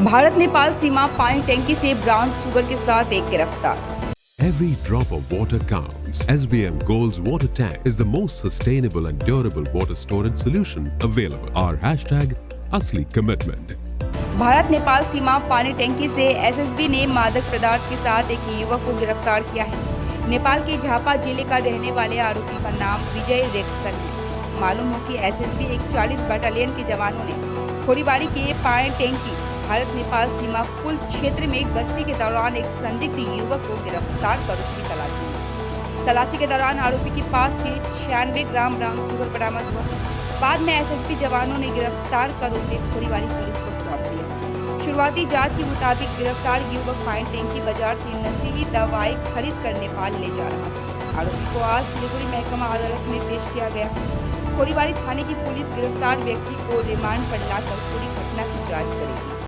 भारत नेपाल सीमा पानी टैंकी से ब्राउन शुगर के साथ एक गिरफ्तार। Every drop of water counts. SBM Gold's water tank is the most sustainable and durable water storage solution available. Our hashtag Asli Commitment. Bharat Nepal सीमा पानी टैंकी से एसएसबी ने मादक पदार्थ के साथ एक युवक को गिरफ्तार किया है। नेपाल के झापा जिले का रहने वाले आरोपी का नाम विजय रेक्सन है। मालूम हो कि एसएसबी एक 40 बटालियन के जवानों ने खोरीबाड़ी के पानी टैंकी भारत नेपाल सीमा पुल क्षेत्र में गश्ती के दौरान एक संदिग्ध युवक को गिरफ्तार कर उसकी तलाशी ली। तलाशी के दौरान आरोपी के पास से 96 ग्राम ब्राउन शुगर बरामद हुआ। बाद में एसएसबी जवानों ने गिरफ्तार कर उसे खोरीबाड़ी पुलिस को सौंप दिया। शुरुआती जांच के मुताबिक गिरफ्तार युवक पानी टैंकी बाजार से नशीली दवाई खरीद कर नेपाल ले जा रहा था। आरोपी को आज सिलीगुड़ी महकमा अदालत में पेश किया गया। खोरीबाड़ी थाने की पुलिस गिरफ्तार व्यक्ति को रिमांड पर लाकर पूरी घटना की जाँच करेगी।